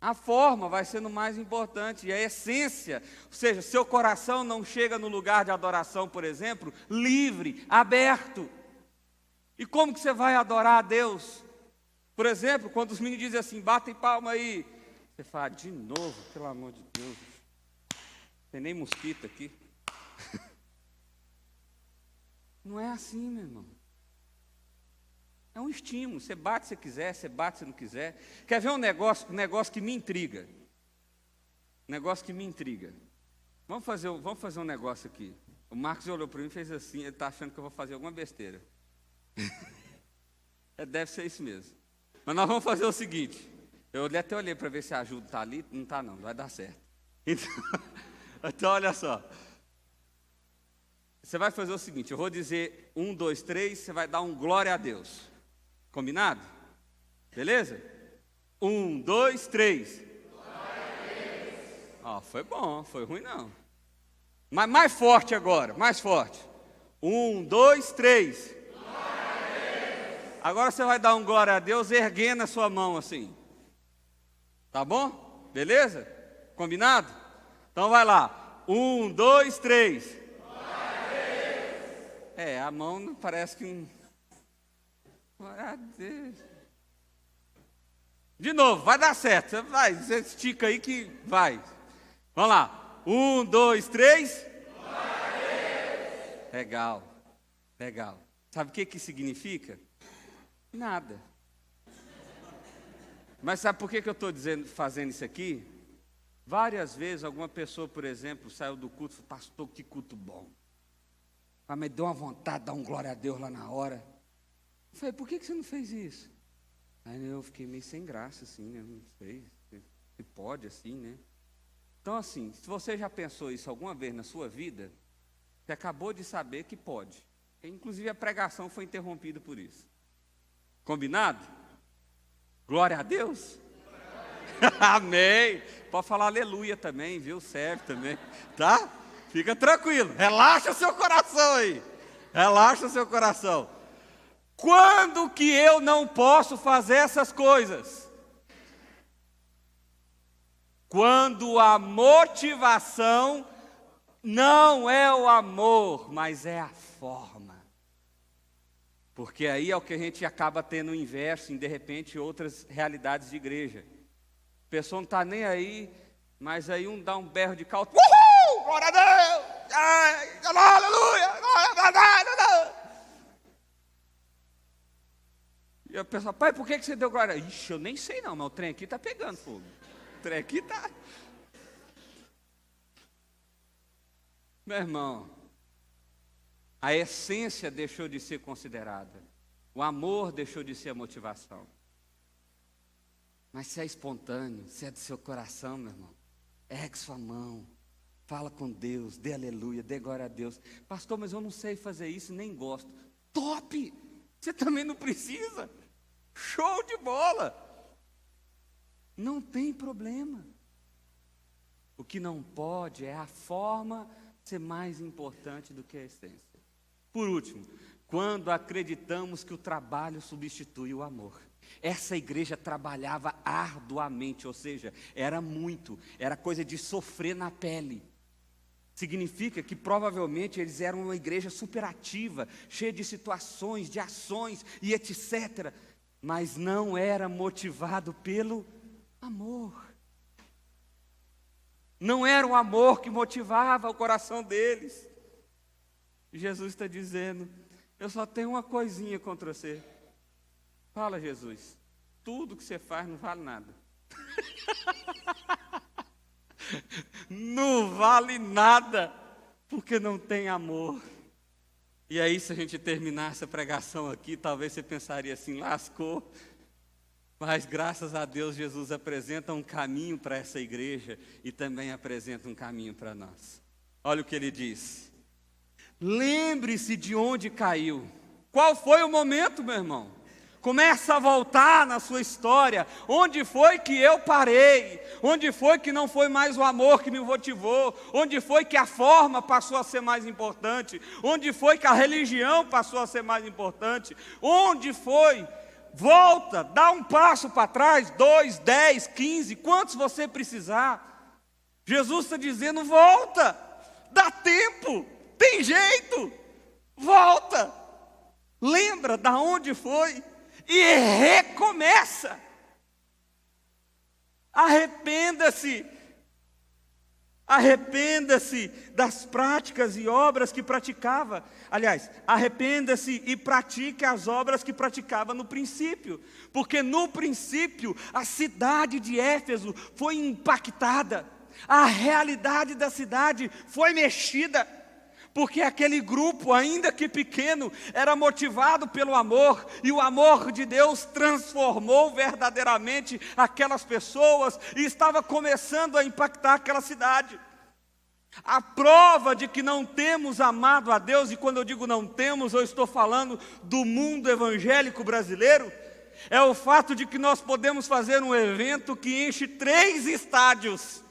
A forma vai sendo mais importante. E a essência, ou seja, seu coração não chega no lugar de adoração, por exemplo, livre, aberto. E como que você vai adorar a Deus? Por exemplo, quando os meninos dizem assim, batem palma aí. Você fala, de novo, pelo amor de Deus. Tem nem mosquito aqui. Não é assim, meu irmão. É um estímulo. Você bate se quiser, você bate se não quiser. Quer ver um negócio que me intriga? Um negócio que me intriga. Vamos fazer um negócio aqui. O Marcos olhou para mim e fez assim, ele está achando que eu vou fazer alguma besteira. Deve ser isso mesmo. Mas nós vamos fazer o seguinte. Eu até olhei para ver se a ajuda está ali. Não está não, vai dar certo. Então olha só. Você vai fazer o seguinte, eu vou dizer 1, 2, 3, você vai dar um glória a Deus. Combinado? Beleza? 1, 2, 3. Glória a Deus. Foi bom, foi ruim não. Mas mais forte agora, mais forte. 1, 2, 3. Glória a Deus. Agora você vai dar um glória a Deus erguendo a sua mão assim. Tá bom? Beleza? Combinado? Então vai lá. 1, 2, 3. Glória a Deus. A mão parece que glória a Deus. De novo, vai dar certo. Você estica aí que vai. Vamos lá. 1, 2, 3. Glória a Deus. Legal. Sabe o que significa? Nada. Mas sabe por que eu estou fazendo isso aqui? Várias vezes, alguma pessoa, por exemplo, saiu do culto e falou, pastor, que culto bom. Mas me deu uma vontade de dar um glória a Deus lá na hora. Eu falei, por que você não fez isso? Aí eu fiquei meio sem graça, assim, né? Não sei se pode assim, né? Então, assim, se você já pensou isso alguma vez na sua vida, você acabou de saber que pode. Inclusive, a pregação foi interrompida por isso. Combinado? Glória a Deus. Amém. Pode falar aleluia também, viu? Serve também, tá? Fica tranquilo, relaxa seu coração aí. Relaxa seu coração. Quando que eu não posso fazer essas coisas? Quando a motivação não é o amor, mas é a forma. Porque aí é o que a gente acaba tendo o inverso em, de repente, outras realidades de igreja. A pessoa não está nem aí, mas aí dá um berro de caldo. Uhul! Glória a Deus! Ai, aleluia! E a pessoa, pai, por que você deu glória? Ixi, eu nem sei não, mas o trem aqui está pegando fogo. O trem aqui está. Meu irmão, a essência deixou de ser considerada. O amor deixou de ser a motivação. Mas se é espontâneo, se é do seu coração, meu irmão, ergue sua mão, fala com Deus, dê aleluia, dê glória a Deus. Pastor, mas eu não sei fazer isso, nem gosto. Top! Você também não precisa. Show de bola! Não tem problema. O que não pode é a forma ser mais importante do que a essência. Por último, quando acreditamos que o trabalho substitui o amor. Essa igreja trabalhava arduamente, ou seja, era coisa de sofrer na pele. Significa que provavelmente eles eram uma igreja superativa, cheia de situações, de ações e etc. Mas não era motivado pelo amor. Não era o amor que motivava o coração deles. Jesus está dizendo: eu só tenho uma coisinha contra você. Fala, Jesus, tudo que você faz não vale nada. Não vale nada, porque não tem amor. E aí, se a gente terminar essa pregação aqui, talvez você pensaria assim: lascou. Mas graças a Deus, Jesus apresenta um caminho para essa igreja e também apresenta um caminho para nós. Olha o que ele diz: lembre-se de onde caiu. Qual foi o momento, meu irmão? Começa a voltar na sua história. Onde foi que eu parei? Onde foi que não foi mais o amor que me motivou? Onde foi que a forma passou a ser mais importante? Onde foi que a religião passou a ser mais importante? Onde foi? Volta, dá um passo para trás, 2, 10, 15, quantos você precisar. Jesus está dizendo: volta, dá tempo, tem jeito, volta. Lembra da onde foi e recomeça. Arrependa-se das práticas e obras que praticava. Aliás, arrependa-se e pratique as obras que praticava no princípio. Porque no princípio a cidade de Éfeso foi impactada. A realidade da cidade foi mexida. Porque aquele grupo, ainda que pequeno, era motivado pelo amor, e o amor de Deus transformou verdadeiramente aquelas pessoas, e estava começando a impactar aquela cidade. A prova de que não temos amado a Deus, e quando eu digo não temos, eu estou falando do mundo evangélico brasileiro, é o fato de que nós podemos fazer um evento que enche 3 estádios,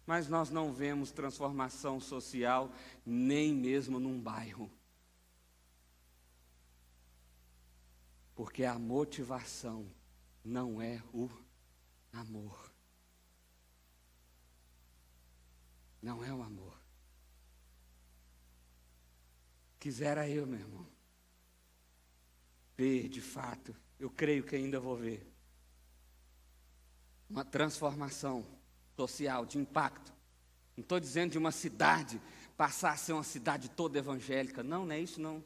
mas nós não vemos transformação social nem mesmo num bairro. Porque a motivação não é o amor. Não é o amor. Quisera eu, meu irmão, ver de fato, eu creio que ainda vou ver, uma transformação social, de impacto. Não estou dizendo de uma cidade passar a ser uma cidade toda evangélica. Não, não é isso não.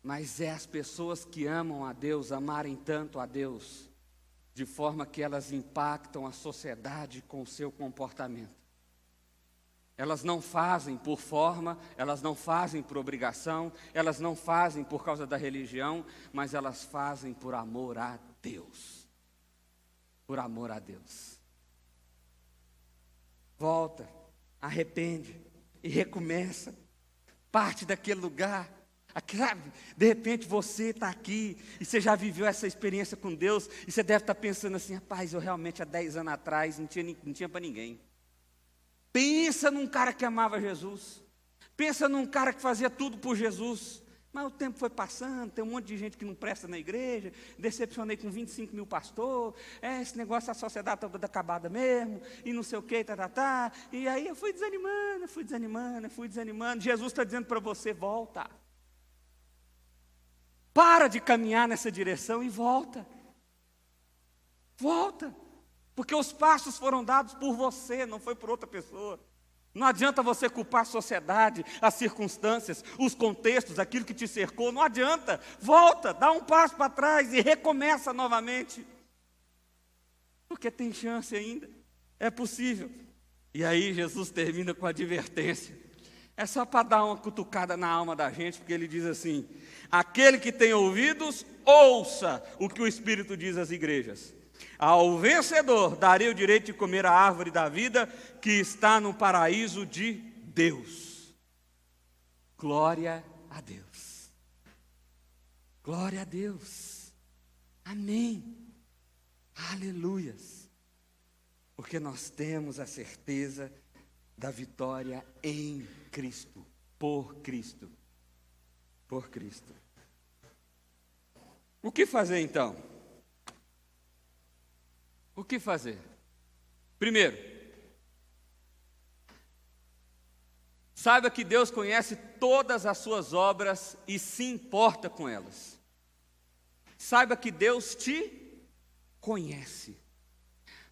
Mas é as pessoas que amam a Deus, amarem tanto a Deus, de forma que elas impactam a sociedade com o seu comportamento. Elas não fazem por forma, elas não fazem por obrigação, elas não fazem por causa da religião, mas elas fazem por amor a Deus. Por amor a Deus. Volta, arrepende e recomeça. Parte daquele lugar. De repente você está aqui e você já viveu essa experiência com Deus e você deve estar pensando assim: rapaz, eu realmente há 10 anos atrás não tinha para ninguém. Pensa num cara que amava Jesus. Pensa num cara que fazia tudo por Jesus. Mas o tempo foi passando, tem um monte de gente que não presta na igreja, decepcionei com 25 mil pastores, esse negócio, a sociedade está toda acabada mesmo, e não sei o que, e aí eu fui desanimando. Jesus está dizendo para você: volta. Para de caminhar nessa direção e volta. Volta. Porque os passos foram dados por você, não foi por outra pessoa. Não adianta você culpar a sociedade, as circunstâncias, os contextos, aquilo que te cercou. Não adianta. Volta, dá um passo para trás e recomeça novamente. Porque tem chance ainda. É possível. E aí Jesus termina com a advertência. É só para dar uma cutucada na alma da gente, porque ele diz assim: aquele que tem ouvidos, ouça o que o Espírito diz às igrejas. Ao vencedor darei o direito de comer a árvore da vida que está no paraíso de Deus. Glória a Deus. Glória a Deus. Amém. Aleluias. Porque nós temos a certeza da vitória em Cristo. por Cristo. Por Cristo. O que fazer então? O que fazer? Primeiro, saiba que Deus conhece todas as suas obras e se importa com elas. Saiba que Deus te conhece.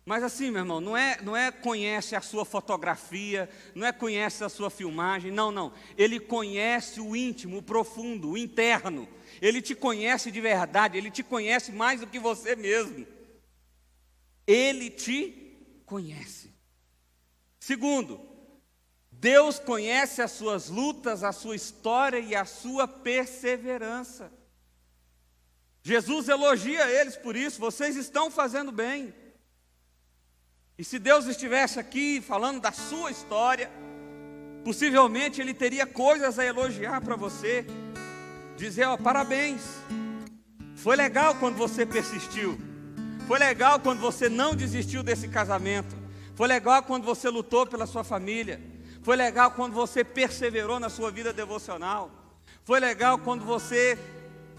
Mas assim, meu irmão, não é conhece a sua fotografia, não é conhece a sua filmagem, não. Ele conhece o íntimo, o profundo, o interno. Ele te conhece de verdade, ele te conhece mais do que você mesmo. Ele te conhece. Segundo, Deus conhece as suas lutas, a sua história e a sua perseverança. Jesus elogia eles por isso, vocês estão fazendo bem. E se Deus estivesse aqui falando da sua história, possivelmente Ele teria coisas a elogiar para você. Dizer, parabéns, foi legal quando você persistiu. Foi legal quando você não desistiu desse casamento. Foi legal quando você lutou pela sua família. Foi legal quando você perseverou na sua vida devocional. Foi legal quando você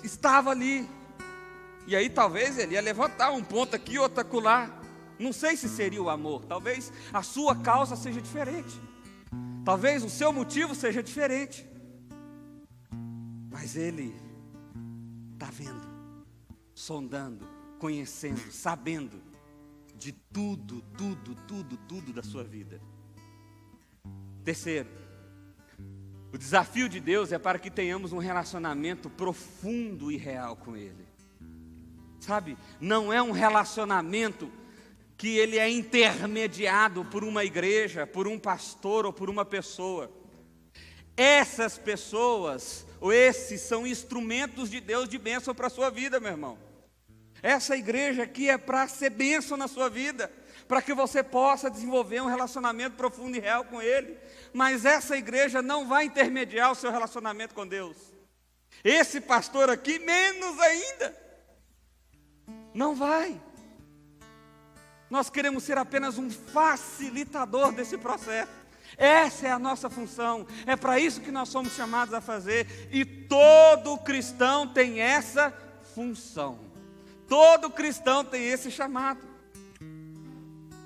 estava ali. E aí talvez Ele ia levantar um ponto aqui, outro acolá. Não sei se seria o amor, talvez a sua causa seja diferente, talvez o seu motivo seja diferente, mas Ele está vendo, sondando, conhecendo, sabendo de tudo da sua vida. Terceiro, o desafio de Deus é para que tenhamos um relacionamento profundo e real com Ele. Sabe, não é um relacionamento que ele é intermediado por uma igreja, por um pastor ou por uma pessoa. Essas pessoas, ou esses são instrumentos de Deus de bênção para a sua vida, meu irmão. Essa igreja aqui é para ser bênção na sua vida, para que você possa desenvolver um relacionamento profundo e real com Ele. Mas essa igreja não vai intermediar o seu relacionamento com Deus. Esse pastor aqui, menos ainda. Não vai. Nós queremos ser apenas um facilitador desse processo. Essa é a nossa função. É para isso que nós somos chamados a fazer. E todo cristão tem essa função. Todo cristão tem esse chamado.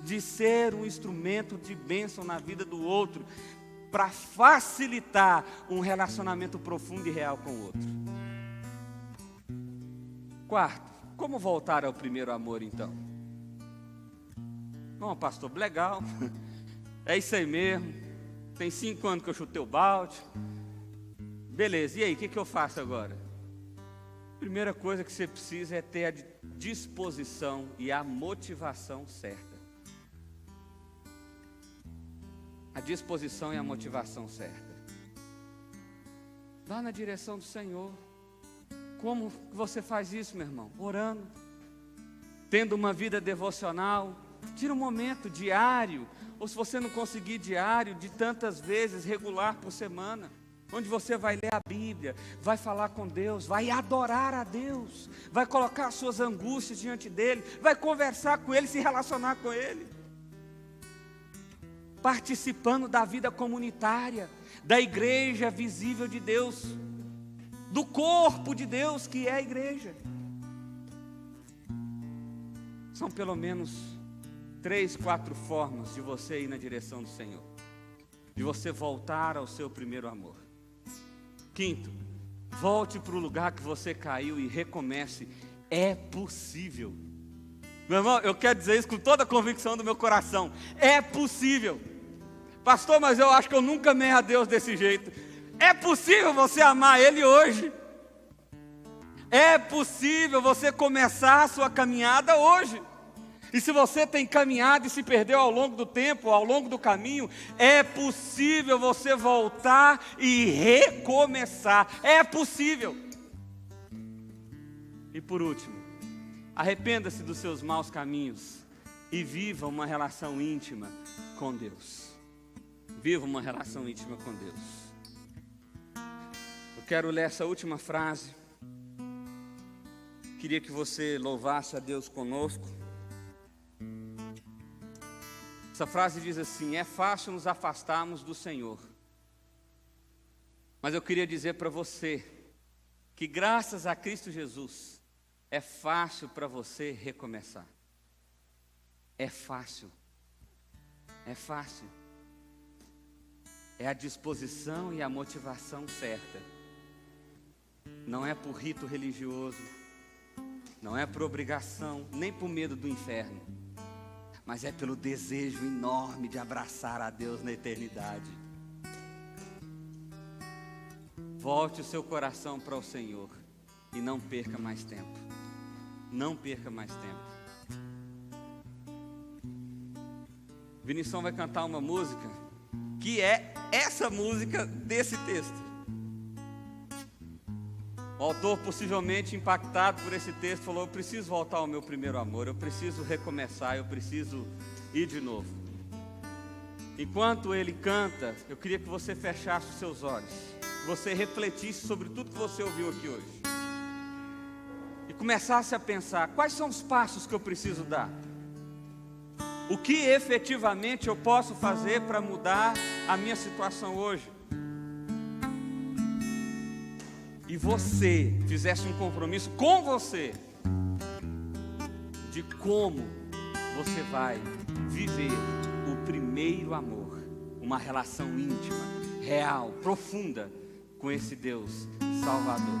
De ser um instrumento de bênção na vida do outro. Para facilitar um relacionamento profundo e real com o outro. Quarto, como voltar ao primeiro amor então? Não, pastor, legal, é isso aí mesmo, tem 5 anos que eu chutei o balde, beleza, e aí, o que eu faço agora? Primeira coisa que você precisa é ter a disposição e a motivação certa. A disposição e a motivação certa. Vá na direção do Senhor. Como você faz isso, meu irmão? Orando, tendo uma vida devocional. Tira um momento diário, ou se você não conseguir diário, de tantas vezes, regular por semana, onde você vai ler a Bíblia, vai falar com Deus, vai adorar a Deus, vai colocar as suas angústias diante dEle, vai conversar com Ele, se relacionar com Ele, participando da vida comunitária, da igreja visível de Deus, do corpo de Deus que é a igreja. São pelo menos 3, 4 formas de você ir na direção do Senhor, de você voltar ao seu primeiro amor. Quinto, volte para o lugar que você caiu e recomece. É possível. Meu irmão, eu quero dizer isso com toda a convicção do meu coração. É possível. Pastor, mas eu acho que eu nunca amei a Deus desse jeito. É possível você amar Ele hoje. É possível você começar a sua caminhada hoje. E se você tem caminhado e se perdeu ao longo do tempo, ao longo do caminho, é possível você voltar e recomeçar. É possível. E por último, arrependa-se dos seus maus caminhos e viva uma relação íntima com Deus. Viva uma relação íntima com Deus. Eu quero ler essa última frase. Queria que você louvasse a Deus conosco. Essa frase diz assim: é fácil nos afastarmos do Senhor, Mas eu queria dizer para você que graças a Cristo Jesus é fácil para você recomeçar. É fácil. É fácil. É a disposição e a motivação certa. Não é por rito religioso, não é por obrigação, nem por medo do inferno, mas é pelo desejo enorme de abraçar a Deus na eternidade. Volte o seu coração para o Senhor e não perca mais tempo. Não perca mais tempo. Vinição vai cantar uma música que é essa música desse texto. O autor, possivelmente impactado por esse texto, falou: eu preciso voltar ao meu primeiro amor, eu preciso recomeçar, eu preciso ir de novo. Enquanto ele canta, eu queria que você fechasse os seus olhos, que você refletisse sobre tudo que você ouviu aqui hoje e começasse a pensar: quais são os passos que eu preciso dar? O que efetivamente eu posso fazer para mudar a minha situação hoje? E você fizesse um compromisso com você de como você vai viver o primeiro amor, uma relação íntima, real, profunda com esse Deus Salvador.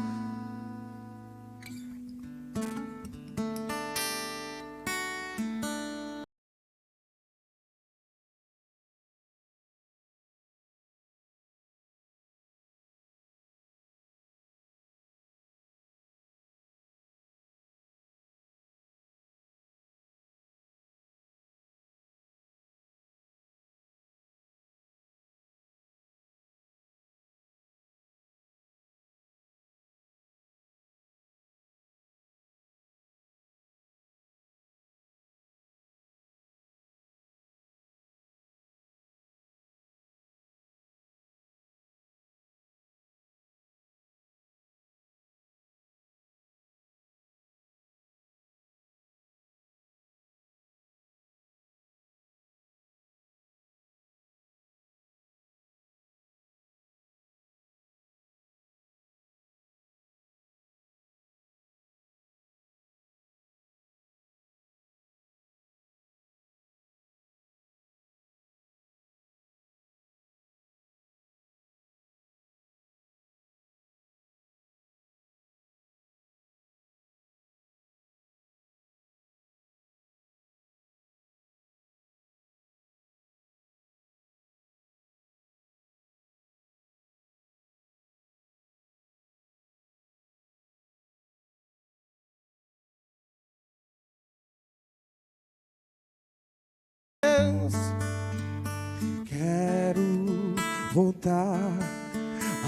Quero voltar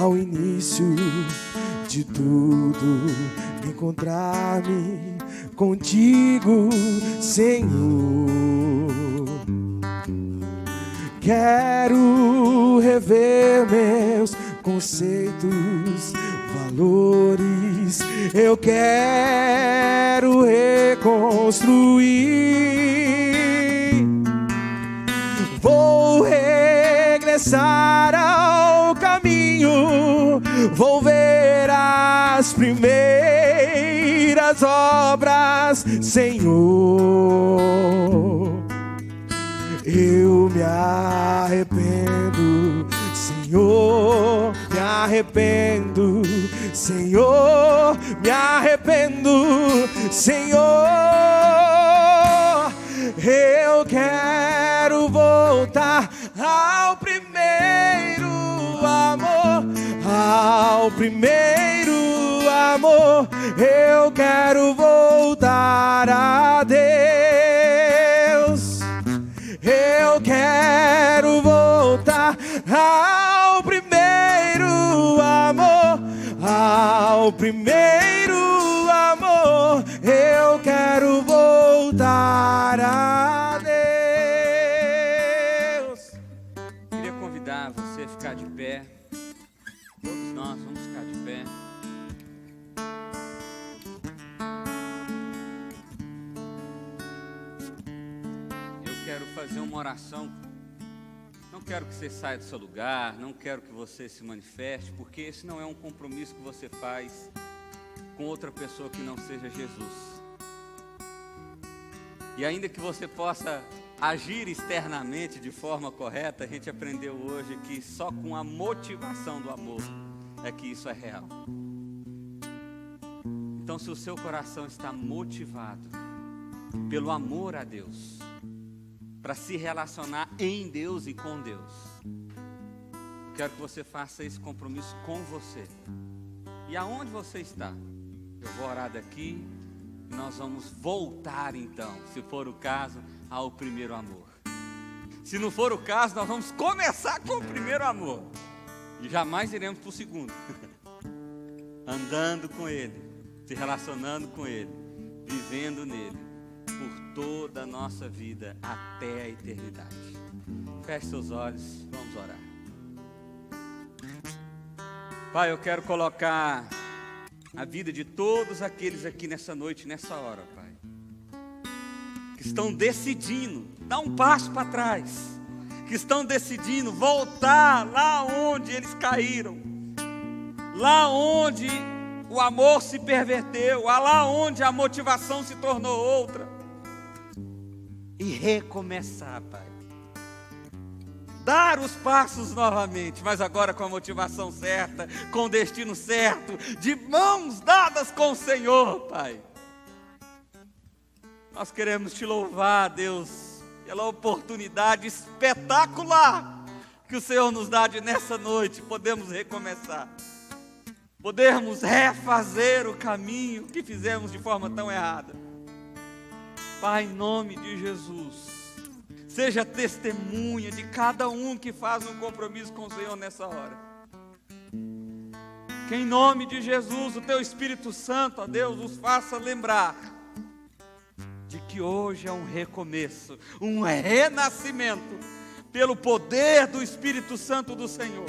ao início de tudo, encontrar-me contigo, Senhor. Quero rever meus conceitos, valores. Eu quero reconstruir. Vou regressar ao caminho, vou ver as primeiras obras, Senhor. Eu me arrependo, Senhor, me arrependo, Senhor, me arrependo, Senhor. Eu quero voltar ao primeiro amor, ao primeiro amor. Eu quero voltar a Deus. Eu quero voltar ao primeiro amor, ao primeiro amor. Eu quero voltar a Deus. Queria convidar você a ficar de pé. Todos nós vamos ficar de pé. Eu quero fazer uma oração. Não quero que você saia do seu lugar, não quero que você se manifeste, porque esse não é um compromisso que você faz com outra pessoa que não seja Jesus. E ainda que você possa agir externamente de forma correta, a gente aprendeu hoje que só com a motivação do amor é que isso é real. Então, se o seu coração está motivado pelo amor a Deus, para se relacionar em Deus e com Deus, eu quero que você faça esse compromisso com você. E aonde você está? Eu vou orar daqui e nós vamos voltar então, se for o caso, ao primeiro amor. Se não for o caso, nós vamos começar com o primeiro amor e jamais iremos para o segundo. Andando com Ele, se relacionando com Ele, vivendo nele por toda a nossa vida até a eternidade. Feche seus olhos, vamos orar. Pai, eu quero colocar a vida de todos aqueles aqui nessa noite, nessa hora, Pai, que estão decidindo dar um passo para trás, que estão decidindo voltar lá onde eles caíram, lá onde o amor se perverteu, lá onde a motivação se tornou outra, e recomeçar, Pai. Dar os passos novamente, mas agora com a motivação certa, com o destino certo, de mãos dadas com o Senhor, Pai. Nós queremos te louvar, Deus, pela oportunidade espetacular que o Senhor nos dá de nessa noite, podemos recomeçar. Podermos refazer o caminho que fizemos de forma tão errada. Pai, em nome de Jesus, seja testemunha de cada um que faz um compromisso com o Senhor nessa hora. Que em nome de Jesus, o Teu Espírito Santo, ó Deus, os faça lembrar de que hoje é um recomeço, um renascimento, pelo poder do Espírito Santo do Senhor.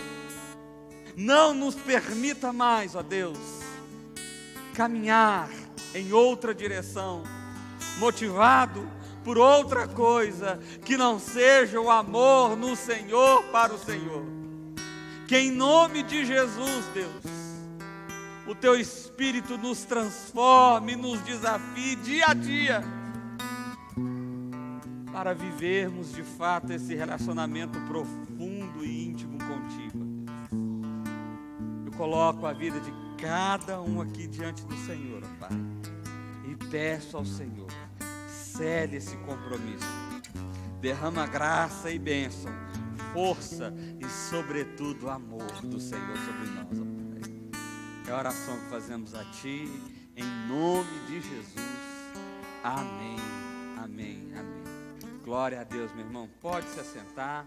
Não nos permita mais, ó Deus, caminhar em outra direção, motivado por outra coisa que não seja o amor no Senhor para o Senhor. Que em nome de Jesus, Deus, o Teu Espírito nos transforme, nos desafie dia a dia, para vivermos de fato esse relacionamento profundo e íntimo contigo. Eu coloco a vida de cada um aqui diante do Senhor, ó Pai, e peço ao Senhor, cele esse compromisso, derrama graça e bênção, força e sobretudo amor do Senhor sobre nós, ó Pai. É a oração que fazemos a Ti, em nome de Jesus. Amém, amém, amém. Glória a Deus, meu irmão. Pode se assentar.